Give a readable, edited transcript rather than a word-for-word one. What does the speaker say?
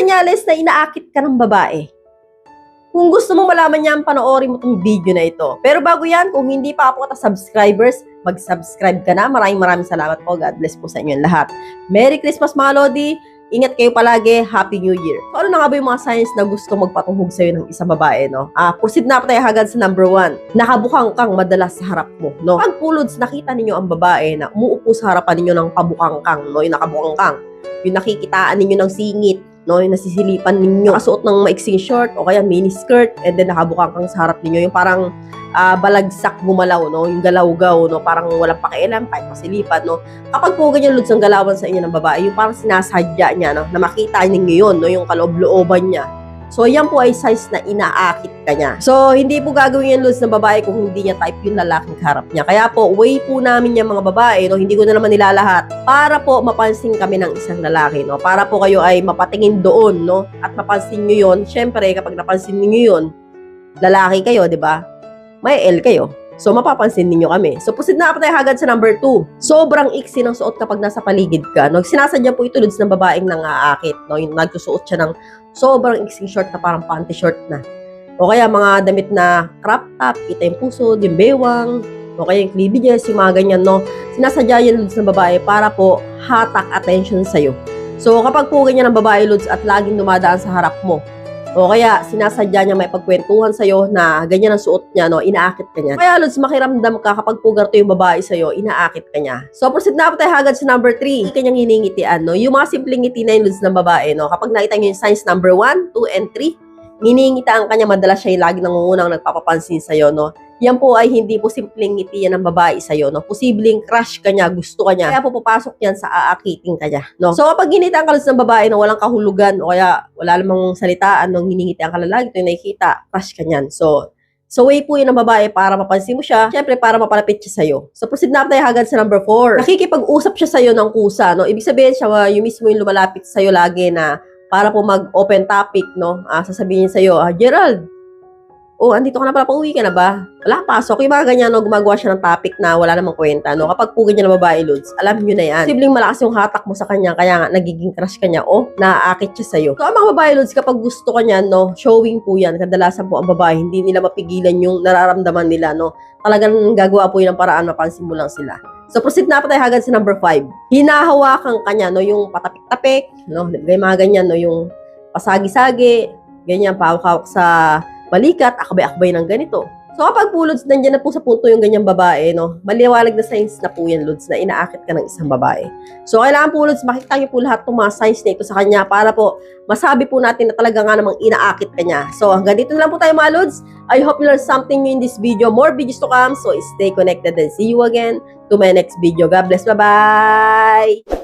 senyales na inaakit ka ng babae? Kung gusto mo malaman yan, panoorin mo itong video na ito. Pero bago yan, kung hindi pa ako subscribers, mag-subscribe ka na. Maraming salamat po. God bless po sa inyo lahat. Merry Christmas mga Lodi. Ingat kayo palagi. Happy New Year. So, ano na nga ba yung mga signs na gusto magpatuhog sa'yo ng isang babae, no? Proceed na tayo agad sa number 1. Nakabukang kang madalas sa harap mo, no? Pag pulods, nakita ninyo ang babae na umuupo sa harapan ninyo ng pabukang kang, no? Yung nakabukang kang. Yung nakikitaan ninyo ng singit, no, yung nasisilipan ninyo, nakasuot ng maiksing short o kaya mini skirt, and then nakabukang kang sa harap ninyo, yung parang balagsak gumalaw, no, yung galaw-gaw, no, parang walang pakialam, kahit masilipan, no. Kapag po ganyan luds ang galawan sa inyo ng babae, yung parang sinasadya niya, no, na makita ninyo yun, no, yung kaloob-looban niya. So, yan po ay size na inaakit ka niya. So, hindi po gagawin yan luds ng babae kung hindi niya type yung lalaking harap niya. Kaya po, way po namin yung mga babae, no, hindi ko na naman nilalahat, para po mapansin kami ng isang lalaki, no, para po kayo ay mapatingin doon, no, at mapansin nyo yun. Syempre, kapag napansin niyo yun, lalaki kayo, di ba? May L kayo. So, mapapansin ninyo kami. So, proceed na tayo agad sa number 2. Sobrang iksi ng suot kapag nasa paligid ka. No? Sinasadya po ito luds ng babaeng nangaakit. No? Yung nagsusuot siya ng sobrang iksing short na parang panty short na. O kaya mga damit na crop top, kita yung puso, yung bewang, o kaya yung cleavages, yung mga ganyan, no? Sinasadya yan luds ng babae para po hatak attention sa'yo. So, kapag po ganyan ang babae luds at laging dumadaan sa harap mo, o kaya sinasadya niya may pagkwentuhan sa'yo na ganyan ang suot niya, no, inaakit ka niya. Kaya lods, makiramdam ka kapag pugarto yung babae sa'yo, inaakit ka niya. So, proceed na tayo agad sa number 3. Kanyang hiningitian, no. Yung mga simpleng ngiti na yung lods ng babae, no. Kapag nakita niyo yung signs number 1, 2, and 3, hiningitaan ka niya, madalas siya yung lagi nangungunang nagpapapansin sa'yo, no. Yan po ay hindi po simpleng ngiti yan ng babae sa'yo, no? Posibleng crush ka niya, gusto ka niya. Kaya po papasok yan sa aakiting ka niya, no? So, kapag ginitaan ka ng babae na walang kahulugan o kaya wala namang salitaan nung hiningitian ka lalaki, ito yung nakikita, crush ka niyan. So way po yun ng babae para mapansin mo siya, syempre para mapalapit siya sa'yo. So, proceed na tayo agad sa number 4. Nakikipag-usap siya sa'yo ng kusa, no? Ibig sabihin siya, yung mismo yung lumalapit sa'yo lagi na para po mag-open topic, no? Sasabihin niya sa'yo, Gerald, andito ka na pala, pauwi ka na ba? Wala, pasok. Yung mga ganyan, no, gumagawa siya ng topic na wala namang kwenta, no? Kapag po ganyan na babae, lods, alam nyo na yan. Sibling malakas yung hatak mo sa kanya, kaya nga, nagiging crush ka niya, naaakit siya sa'yo. So, ang mga babae, lods, kapag gusto ka niya, no, showing po yan. Kadalasan po ang babae, hindi nila mapigilan yung nararamdaman nila, no? Talagang gagawa po yun ng paraan, mapansin mo lang sila. So, proceed na tayo agad sa number 5. Hinahawakan ka niya, no, yung patapik-tapik, no, mga ganyan, no, yung pasagi-sagi, ganyan, pahawak sa balikat, akbay-akbay ng ganito. So, kapag po, lods, nandiyan na po sa punto yung ganyang babae, no, maliwalag na signs na po yan, lods, na inaakit ka ng isang babae. So, kailangan po, lods, makita niyo po lahat ng mga signs na ito sa kanya para po masabi po natin na talaga nga namang inaakit ka niya. So, hanggang dito na lang po tayo mga lods. I hope you learned something new in this video. More videos to come. So, stay connected and see you again to my next video. God bless. Bye-bye!